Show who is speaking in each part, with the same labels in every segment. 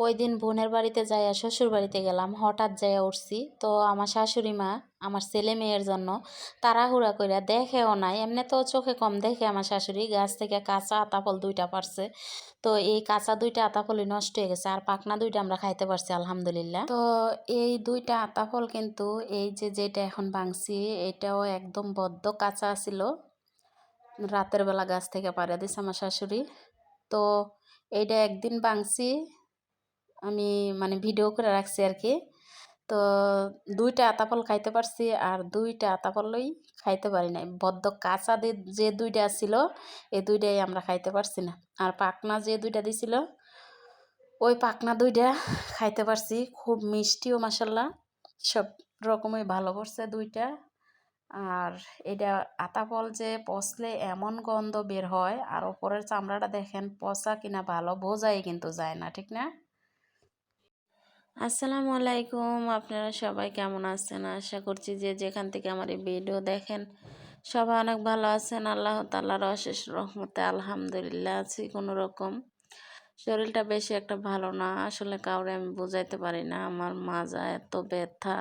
Speaker 1: ওই দিন বোনের বাড়িতে যাইয়া শ্বশুর বাড়িতে গেলাম, হঠাৎ যাইয়া উঠছি। তো আমার শাশুড়ি মা আমার ছেলে মেয়ের জন্য তাড়াহুড়া কইরা দেখেও নাই, এমনি তো চোখে কম দেখে আমার শাশুড়ি, গাছ থেকে কাঁচা আতাফল 2টা পারছে। তো এই কাঁচা 2টা আতাফলই নষ্ট হয়ে গেছে, আর পাকনা 2টা আমরা খাইতে পারছি আলহামদুলিল্লাহ। তো এই 2টা আতাফল কিন্তু এই যে যেটা এখন ভাঙছি এটাও একদম বদ্ধ কাঁচা ছিল, রাতের বেলা গাছ থেকে পাড়া দিছে আমার শাশুড়ি। তো এইটা একদিন ভাঙছি, আমি মানে ভিডিও করে রাখছি আর কি। তো 2টা আতাফল খাইতে পারছি, আর 2টা আতাফলই খাইতে পারি নাই। বদ্ধ কাঁচা যে 2টা ছিল এই 2টাই আমরা খাইতে পারছি না, আর পাকনা যে 2টা দিছিল ওই পাকনা 2টা খাইতে পারছি। খুব মিষ্টিও মাশাল্লাহ, সব রকমই ভালো করছে 2টা। আর এটা আতাফল যে পচলে এমন গন্ধ বের হয়, আর ওপরের চামড়াটা দেখেন পচা কিনা ভালো বোঝাই কিন্তু যায় না, ঠিক না? আসসালামু আলাইকুম, আপনারা সবাই কেমন আছেন? আশা করছি যে যেখান থেকে আমার এই ভিডিও দেখেন সবাই অনেক ভালো আছেন। আল্লাহ তাআলার অশেষ রহমতে আলহামদুলিল্লাহ আছি। কোনো রকম শরীরটা বেশি একটা ভালো না, আসলে কাউরে আমি বুঝাইতে পারি না। আমার মাজা এত ব্যথা,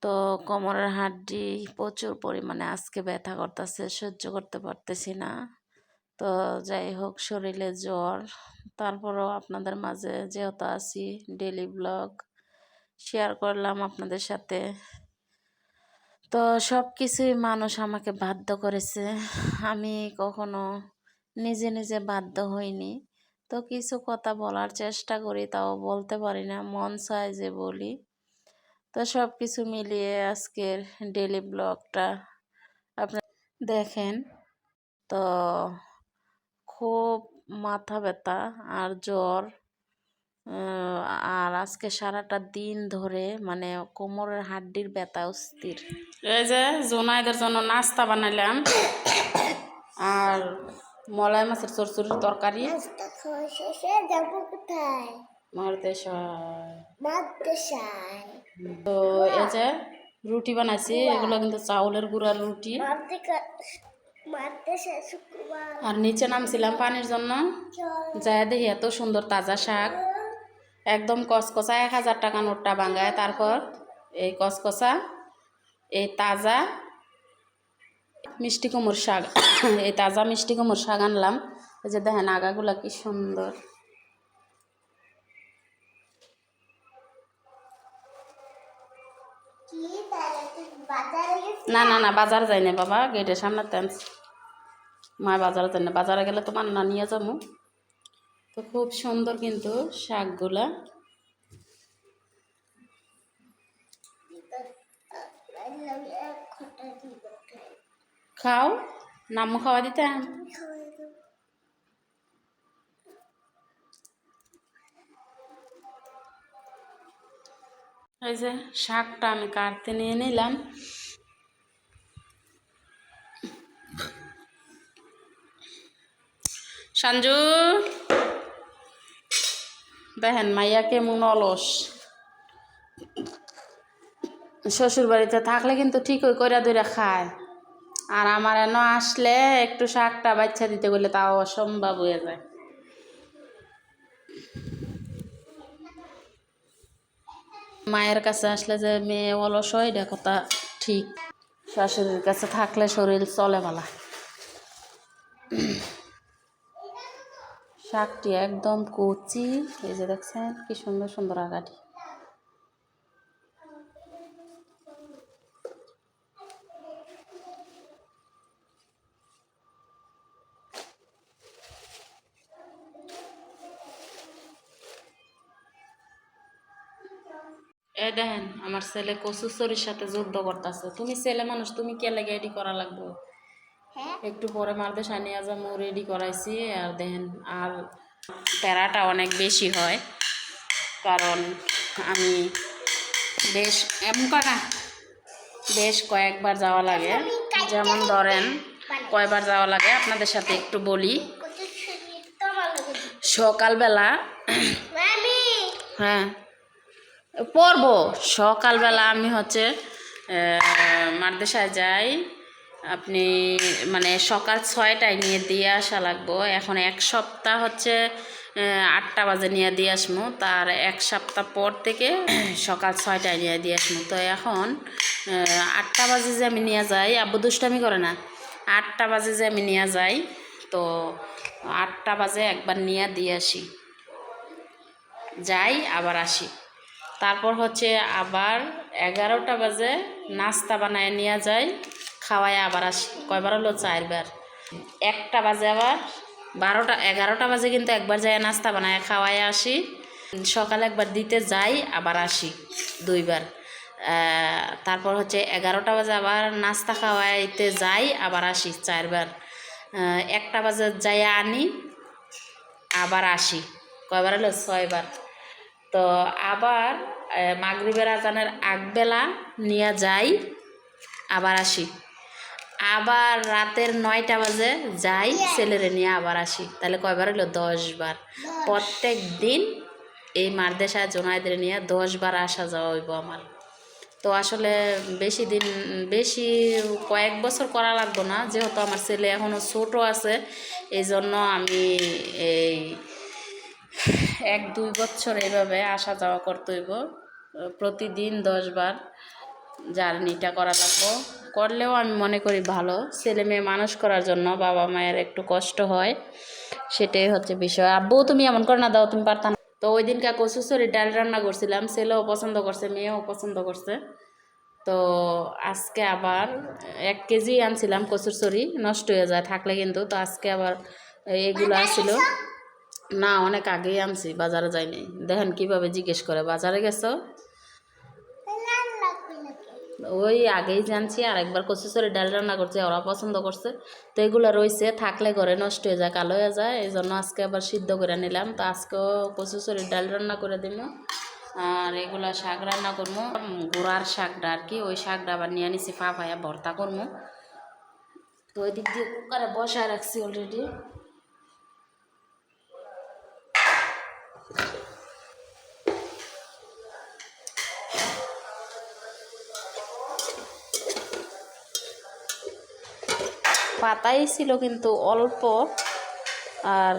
Speaker 1: তো কোমরের হাড্ডি প্রচুর পরিমাণে আজকে ব্যথা করতেছে, সহ্য করতে পারতেছি না। তো যাই হোক, শরীরে জ্বর, তারপরেও আপনাদের মাঝে যেহেতু আছি ডেলি ব্লগ শেয়ার করলাম আপনাদের সাথে। তো সব কিছুই মানুষ আমাকে বাধ্য করেছে, আমি কখনো নিজে নিজে বাধ্য হইনি। তো কিছু কথা বলার চেষ্টা করি, তাও বলতে পারি না, মন চায় যে বলি। তো সব কিছু মিলিয়ে আজকের ডেলি ব্লগটা আপনারা দেখেন। তো খুব মাথা ব্যথা আর জ্বর, আর আজকে সারাটা দিন ধরে মানে কোমরের হাড্ডির ব্যথা অস্থির। এই যে জোনাইদের জন্য নাস্তা বানাইলাম, আর মলাই মাছের চরচুরির তরকারি। তো এই যে রুটি বানাইছি, এগুলো কিন্তু চাউলের গুঁড়ার রুটি। আর নিচে নামছিলাম পানির জন্য, যায় দেখি এত সুন্দর তাজা শাক, একদম কসকসা, 1000 টাকা নোটটা ভাঙায়। তারপর এই কসকসা, এই তাজা মিষ্টি কুমড়োর শাক, এই তাজা মিষ্টি কুমড়োর শাক আনলাম। এই যে দেখেন আগাগুলা কি সুন্দর। না না না, বাজার যাই না বাবা, গেটের সামনে তেন মা বাজারে যাই না, বাজারে গেলে তো না নিয়ে যাবো। তো খুব সুন্দর কিন্তু শাকগুলা। খাও, নামু খাওয়া দিতে। এই যে শাকটা আমি কাটতে নিয়ে নিলাম। সঞ্জু দেখেন মাইয়া কেমন অলস, শ্বশুর বাড়িতে থাকলে কিন্তু ঠিকই কইরা দইরা খায়, আর আমার এনে আসলে একটু শাকটা বাচ্চা দিতে গেলে তাও অসম্ভব হয়ে যায়। মায়ের কাছে আসলে যে মেয়ে অলস হয় এটা কথা ঠিক, শাশুড়ির কাছে থাকলে শরীর চলে বলা। শাকটি একদম কচি, এই যে দেখছেন কি সুন্দর সুন্দর আগাটি। এ দেখেন আমার ছেলে কচুচরির সাথে যুদ্ধ করতেছে। তুমি ছেলে মানুষ, তুমি কে লাগে এডি করা লাগবে? একটু পরে মারদেশা নিয়ে যাবো, রেডি করাইছি। আর দেখেন আর প্যারাটা অনেক বেশি হয়, কারণ আমি বেশ কয়েকবার যাওয়া লাগে। যেমন ধরেন কয়বার যাওয়া লাগে আপনাদের সাথে একটু বলি। সকালবেলা, হ্যাঁ পড়বো, সকালবেলা আমি হচ্ছে মাদ্রাসায় যাই। আপনি মানে সকাল 6টায় নিয়ে দিয়ে আসা লাগবো। এখন 1 সপ্তাহ হচ্ছে 8টা বাজে নিয়ে দিয়ে আসমু, তার 1 সপ্তাহ পর থেকে সকাল 6টায় নিয়ে দিয়ে আসমু। তো এখন 8টা বাজে যে আমি নিয়ে যাই, আব্বু দুষ্টামি করে না, 8টা বাজে যে আমি নিয়ে যাই, তো 8টা বাজে একবার নিয়ে দিয়ে আসি, যাই আবার আসি। তারপর হচ্ছে আবার 11টা বাজে নাস্তা বানায় নিয়ে যাই, খাওয়ায় আবার আসি। কয়বার হলো? 4বার। 1টা বাজে আবার 11টা বাজে কিন্তু একবার যাই নাস্তা বানায় খাওয়ায় আসি, সকালে একবার দিতে যাই আবার আসি, 2বার। তারপর হচ্ছে 11টা বাজে আবার নাস্তা খাওয়াইতে যাই আবার আসি, 4বার। 1টা বাজে যাই আনি আবার আসি, কয়বার হলো? 6বার। তো আবার মাগরিবের আজানের আগবেলা নিয়ে যাই আবার আসি, আবার রাতের 9টা বাজে যাই ছেলেরে নিয়ে আবার আসি, তাহলে কয়বার হলো? 10বার। প্রত্যেক দিন এই মারদেশা জোনাইদের নিয়ে 10বার আসা যাওয়া হইব আমার। তো আসলে বেশি কয়েক বছর করা লাগবো না, যেহেতু আমার ছেলে এখনও ছোটো আছে, এই জন্য আমি এই 1-2 বছর এইভাবে আসা যাওয়া করতে হইব, প্রতিদিন 10বার জার্নিটা করা লাগবো। করলেও আমি মনে করি ভালো, ছেলে মেয়ে মানুষ করার জন্য বাবা মায়ের একটু কষ্ট হয়, সেটাই হচ্ছে বিষয়। আব্বু তুমি এমন করে না, দাও, তুমি পারতা না। তো ওই দিনকে কচুচুরি ডাল রান্না করছিলাম, ছেলেও পছন্দ করছে, মেয়েও পছন্দ করছে। তো আজকে আবার 1 কেজি আনছিলাম কচুরচুরি, নষ্ট হয়ে যায় থাকলে কিন্তু। তো আজকে আবার এগুলো আসছিল না, অনেক আগেই আনছি, বাজারে যাইনি। দেখেন কিভাবে জিজ্ঞেস করে, বাজারে গেছো? ওই আগেই জানছি, আর একবার কচুচুরি ডাল রান্না করছে, ওরা পছন্দ করছে। তো এগুলো রয়েছে, থাকলে ঘরে নষ্ট হয়ে যায়, কালো হয়ে যায়, এই জন্য আজকে আবার সিদ্ধ করে নিলাম। তো আজকেও কচুচুরির ডাল রান্না করে দিল, আর এগুলা শাক রান্না করবো, গোড়ার শাকটা আর কি, ওই শাকটা আবার নিয়ে নিছি ফাফাইয়া ভর্তা করবো। তো ওই দিক দিয়ে কুকারে বসায় রাখছি অলরেডি। পাতাই ছিল কিন্তু অল্প, আর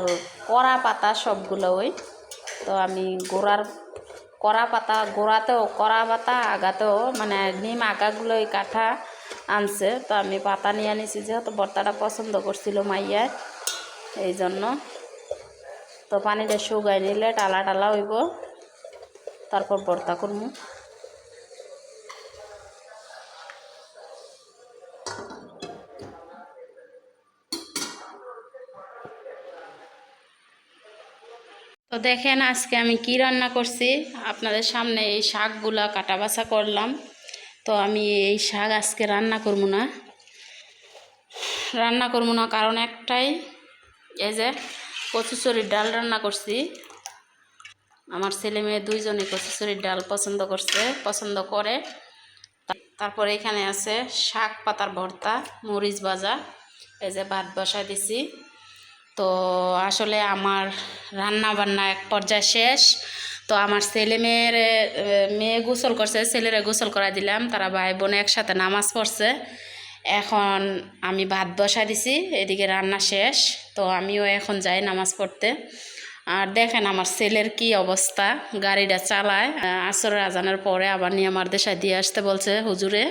Speaker 1: কড়া পাতা সবগুলো ওই। তো আমি কড়া পাতা আগাতেও মানে নিম আগাগুলোই কাঠা আনছে, তো আমি পাতা নিয়ে আনিছি, যেহেতু ভর্তাটা পছন্দ করছিল মাইয়ায়, এই জন্য। তো পানিটা শুকাই নিলে টালা টালা হইব, তারপর ভর্তা করবো। তো দেখেন আজকে আমি কি রান্না করছি, আপনাদের সামনে এই শাকগুলা কাটা বাছা করলাম। তো আমি এই শাক আজকে রান্না করবো না, কারণ একটাই, এই যে কচুচুরির ডাল রান্না করছি। আমার ছেলে মেয়ে দুইজনে কচুচুরির ডাল পছন্দ করে। তারপরে এখানে আছে শাক পাতার ভর্তা, মরিচ ভাজা, এই যে ভাত বসায় দিছি। তো আসলে আমার রান্না বান্না এক পর্যায়ে শেষ। তো আমার মেয়ে গোসল করছে, ছেলেরা গোসল করাই দিলাম, তারা ভাই বোন একসাথে নামাজ পড়ছে। এখন আমি ভাত বসায় দিছি, এদিকে রান্না শেষ। তো আমিও এখন যাই নামাজ পড়তে। আর দেখেন আমার ছেলের কি অবস্থা, গাড়িটা চালায়, আসরের আজানের পরে আবার নিয়ে আমার দেশায় দিয়ে আসতে বলছে হুজুরে।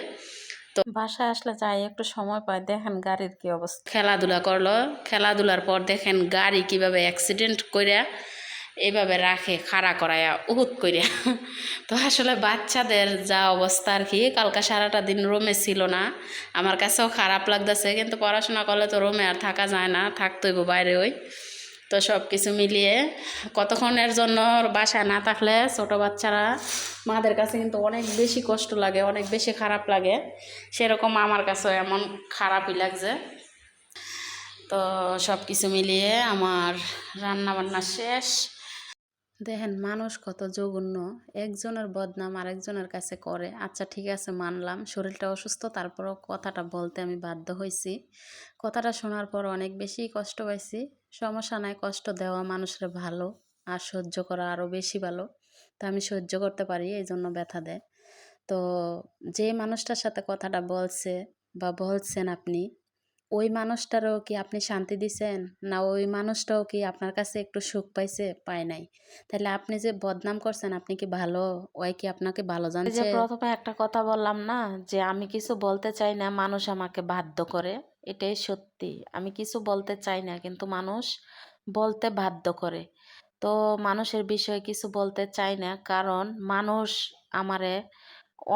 Speaker 1: তো বাসায় আসলে যাই একটু সময় পাই, দেখেন গাড়ির কি অবস্থা। খেলাধুলা করলো, খেলাধুলার পর দেখেন গাড়ি কিভাবে অ্যাক্সিডেন্ট কইরা এইভাবে রাখে, খাড়া করায়া উহুত কইরা। তো আসলে বাচ্চাদের যা অবস্থা আর কি। কালকা সারাটা দিন রুমে ছিল না, আমার কাছেও খারাপ লাগতেছে, কিন্তু পড়াশোনা করলে তো রুমে আর থাকা যায় না, থাকতে হইব বাইরে। ওই তো সব কিছু মিলিয়ে কতক্ষণের জন্য বাসায় না থাকলে ছোটো বাচ্চারা মাদের কাছে কিন্তু অনেক বেশি কষ্ট লাগে, অনেক বেশি খারাপ লাগে। সেরকম আমার কাছেও এমন খারাপই লাগছে। তো সব কিছু মিলিয়ে আমার রান্না বান্না শেষ। দেখেন মানুষ কত জঘন্য, একজনের বদনাম আরেকজনের কাছে করে। আচ্ছা ঠিক আছে, মানলাম শরীরটা অসুস্থ, তারপরও কথাটা বলতে আমি বাধ্য হয়েছি। কথাটা শোনার পর অনেক বেশি কষ্ট পাইছি। সমস্যা নাই, কষ্ট দেওয়া মানুষের ভালো, আর সহ্য করা আরও বেশি ভালো। তা আমি সহ্য করতে পারি, এই জন্য ব্যথা দেয়। তো যে মানুষটার সাথে কথাটা বলছে বা বলছেন আপনি, ওই মানুষটারও কি আপনি শান্তি দিছেন? না ওই মানুষটাও কি আপনার কাছে একটু সুখ পাইছে? পায় নাই। তাহলে আপনি যে বদনাম করছেন, আপনি কি ভালো? ওই কি আপনাকে ভালো
Speaker 2: এই যে
Speaker 1: জানছে?
Speaker 2: প্রথমে একটা কথা বললাম না যে আমি কিছু বলতে চাই না, মানুষ আমাকে বাধ্য করে। এটাই সত্যি। আমি কিছু বলতে চাই না কিন্তু মানুষ বলতে বাধ্য করে। তো মানুষের বিষয়ে কিছু বলতে চাই না, কারণ মানুষ আমারে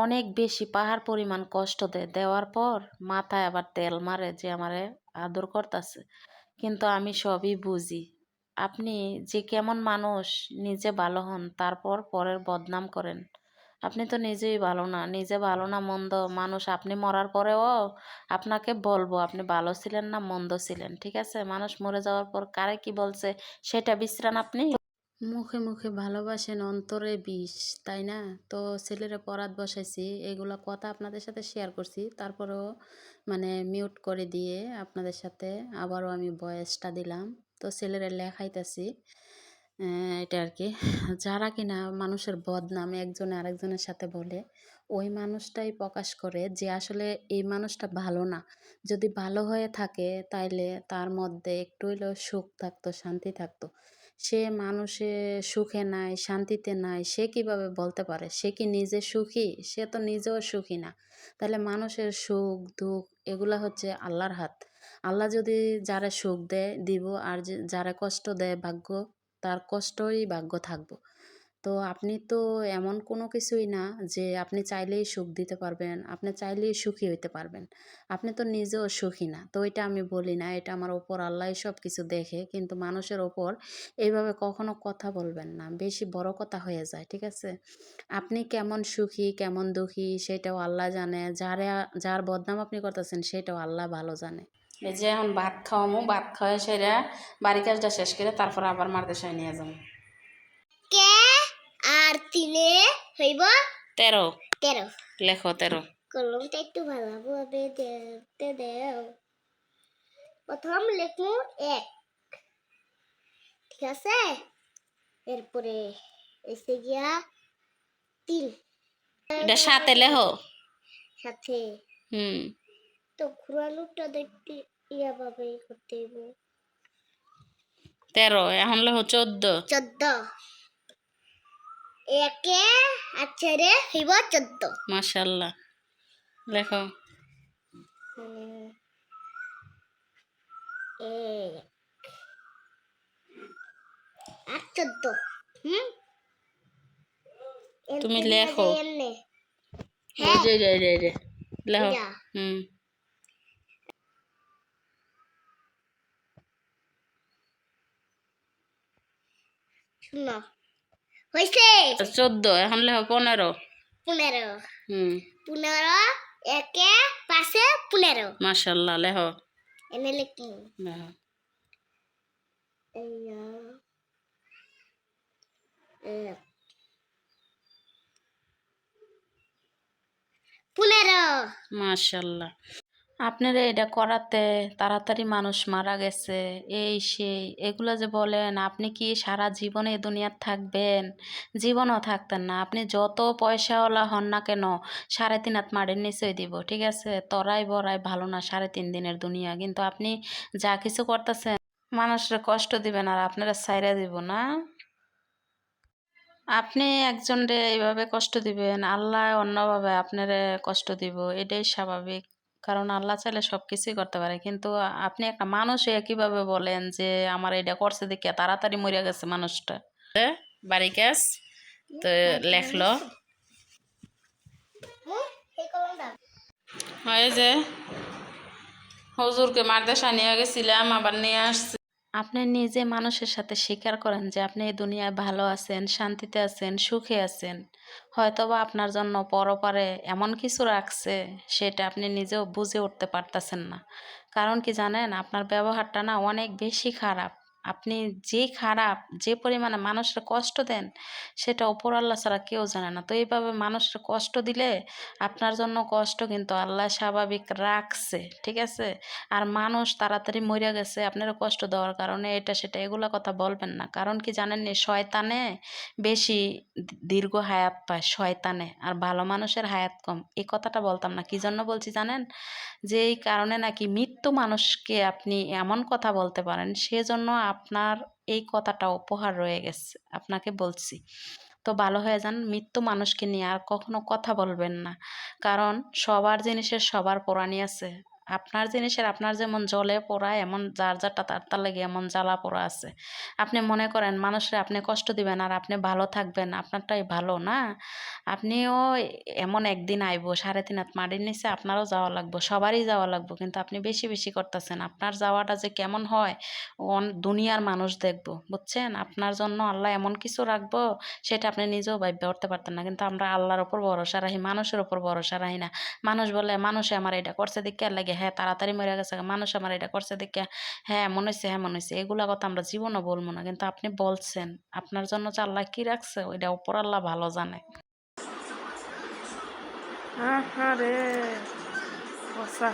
Speaker 2: অনেক বেশি পাহাড় পরিমাণ কষ্ট দেয়। দেওয়ার পর মাথায় আবার তেল মারে যে আমারে আদর করতাছে। কিন্তু আমি সবই বুঝি। আপনি যে কেমন মানুষ, নিজে ভালো হন, তারপর পরের বদনাম করেন। আপনি তো নিজেই ভালো না, নিজে ভালো না মন্দ মানুষ আপনি মরার পরেও আপনাকে বলবো আপনি ভালো ছিলেন না মন্দ ছিলেন, ঠিক আছে? মানুষ মরে যাওয়ার পর কারে কি বলছে সেটা বিশ্রান আপনি।
Speaker 1: মুখে মুখে ভালোবাসেন, অন্তরে বিষ, তাই না? তো ছেলেরে পরাত বসাইছি, এগুলা কথা আপনাদের সাথে শেয়ার করছি, তারপরেও মানে মিউট করে দিয়ে আপনাদের সাথে আবারও আমি ভয়েসটা দিলাম। তো ছেলেরে লেখাইতেছি এটা আর কি। যারা কিনা মানুষের বদনাম একজনে আরেকজনের সাথে বলে, ওই মানুষটাই প্রকাশ করে যে আসলে এই মানুষটা ভালো না। যদি ভালো হয়ে থাকে তাইলে তার মধ্যে একটু হইলেও সুখ থাকতো, শান্তি থাকতো। সে মানুষে সুখে নাই, শান্তিতে নাই, সে কিভাবে বলতে পারে? সে কি নিজে সুখী? সে তো নিজেও সুখী না। তাহলে মানুষের সুখ দুঃখ এগুলা হচ্ছে আল্লাহর হাত। আল্লাহ যদি যারে সুখ দেয় দিব, আর যারে কষ্ট দেয় ভাগ্য, তার কষ্টই ভাগ্য থাকবো। তো আপনি তো এমন কোনো কিছুই না যে আপনি চাইলেই সুখ দিতে পারবেন, আপনি চাইলেই সুখী হইতে পারবেন। আপনি তো নিজেও সুখী না। তো এটা আমি বলি না, এটা আমার ওপর আল্লাহই সব কিছু দেখে। কিন্তু মানুষের ওপর এইভাবে কখনো কথা বলবেন না, বেশি বড় কথা হয়ে যায়, ঠিক আছে? আপনি কেমন সুখী কেমন দুঃখী সেটাও আল্লাহ জানে, যার বদনাম আপনি করতেছেন সেটাও আল্লাহ ভালো জানে। এই যে এখন ভাত খাওয়ামু, ভাত খাওয়াই সেরা বাড়ি কাজটা শেষ করে তারপর আবার মারদেশায় নিয়ে যাবো।
Speaker 2: কে আর তিনে হইব
Speaker 1: 13।
Speaker 2: 13।
Speaker 1: লেখো 13।
Speaker 2: কলমটা একটু ভালোভাবে দেখতে দেও। প্রথম লেখো 1, ঠিক আছে? এরপরে এসে গিয়া 3,
Speaker 1: এটা সাথে লেখো।
Speaker 2: সাথে তো ঘুরানোটা দেখতে ইয়া ভাবে করতে হইব।
Speaker 1: 13 এখন লেখো 14।
Speaker 2: 14 একে আচ্ছা রে হইব 14।
Speaker 1: মাশাআল্লাহ, লেখো।
Speaker 2: এক আর 14।
Speaker 1: তুমি লেখো।
Speaker 2: হ্যাঁ
Speaker 1: এই যে লেখো।
Speaker 2: এটা শুনো হইছে
Speaker 1: 14 এখন লেখো 15।
Speaker 2: 15 15 একে পাশে 15।
Speaker 1: মাশাআল্লাহ, লেখো।
Speaker 2: এনে লিখি
Speaker 1: লেখো।
Speaker 2: এক 15।
Speaker 1: মাশাআল্লাহ। আপনারা এটা করাতে তাড়াতাড়ি মানুষ মারা গেছে, এই সেই এগুলো যে বলেন, আপনি কি সারা জীবনে এই দুনিয়ার থাকবেন? জীবনও থাকতেন না। আপনি যত পয়সাওয়ালা হন না কেন, 3.5 হাত মাটির নিচেই দিব, ঠিক আছে? তরাই বড়াই ভালো না 3.5 দিনের দুনিয়া। কিন্তু আপনি যা কিছু করতেছেন মানুষরা কষ্ট দিবেন আর আপনারা ছাইরা দিব না। আপনি একজনরে এইভাবে কষ্ট দিবেন, আল্লাহ অন্যভাবে আপনারে কষ্ট দিব, এটাই স্বাভাবিক। কারণ আল্লাহ চাইলে সব কিছুই করতে পারে। কিন্তু আপনি একটা মানুষ হয়ে কিভাবে বলেন যে আমার এটা করছে দেখে তাড়াতাড়ি মরে গেছে মানুষটা? বাড়ি কাজ তো লেখলো। হয় যে হুজুরকে মাদ্রাসা নিয়ে গেছিলাম, আবার নিয়ে আসছি। আপনি নিজে মানুষের সাথে স্বীকার করেন যে আপনি এই দুনিয়ায় ভালো আছেন, শান্তিতে আছেন, সুখে আছেন। হয়তোবা আপনার জন্য পরপারে এমন কিছু রাখছে সেটা আপনি নিজেও বুঝে উঠতে পারতেছেন না। কারণ কি জানেন, আপনার ব্যবহারটা না অনেক বেশি খারাপ। আপনি যে খারাপ, যে পরিমাণে মানুষের কষ্ট দেন, সেটা উপর আল্লাহ ছাড়া কেউ জানে না। তো এইভাবে মানুষের কষ্ট দিলে আপনার জন্য কষ্ট কিন্তু আল্লাহ স্বাভাবিক রাখছে, ঠিক আছে? আর মানুষ তাড়াতাড়ি মইরা গেছে আপনারা কষ্ট দেওয়ার কারণে এটা সেটা এগুলা কথা বলবেন না। কারণ কি জানেন নি? শয়তানে বেশি দীর্ঘ হায়াত পায় শয়তানে, আর ভালো মানুষের হায়াত কম। এই কথাটা বলতাম না। কি জন্য বলছি জানেন? যে এই কারণে নাকি মৃত্যু মানুষকে আপনি এমন কথা বলতে পারেন, সেজন্য আপনার এই কথাটা উপহার রয়ে গেছে। আপনাকে বলছি। তো ভালো হয়ে যান। মৃত্যু মানুষকে নিয়ে আর কখনো কথা বলবেন না। কারণ সবার জিনিসের সবার পোড়ানি আছে। আপনার জিনিসের আপনার যেমন জ্বলে পোড়া, এমন যার যারটা তার তার লাগে এমন জ্বালা পোড়া আছে। আপনি মনে করেন মানুষরে আপনি কষ্ট দিবেন আর আপনি ভালো থাকবেন, আপনারটাই ভালো না? আপনিও এমন একদিন আইবো ৩.৫ হাত মাটির নিচে আপনারও যাওয়া লাগবো, সবারই যাওয়া লাগবো। কিন্তু আপনি বেশি, বেশি করতেছেন। আপনার যাওয়াটা যে কেমন হয় দুনিয়ার মানুষ দেখবো, বুঝছেন? আপনার জন্য আল্লাহ এমন কিছু রাখবো সেটা আপনি নিজেও ভাইব্যা উঠতে পারতেন না। কিন্তু আমরা আল্লাহর উপর ভরসা রাখি, মানুষের উপর ভরসা রাখি না। মানুষ বলে, "মানুষে আমার এটা করছে দেইখ্যা এর লাগে হ্যাঁ তাড়াতাড়ি মইরা গেছে গা। মানুষ আমার এটা করছে দেইখ্যা হ্যাঁ এমন হইছে, এমন হইছে।" এগুলা কথা আমরা জীবনেও বলবো না। কিন্তু আপনি বলছেন। আপনার জন্য যে আল্লাহ কি রাখছে ওইটা উপর আল্লাহ ভালো জানে।
Speaker 2: আহারে বসা।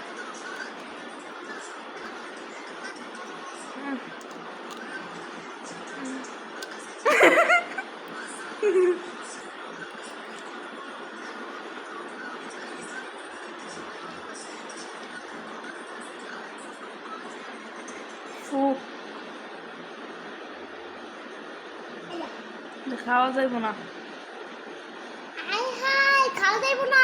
Speaker 2: ফু, খাওয়া যাইব না।
Speaker 3: হাই হাই খাওয়া যাইব না।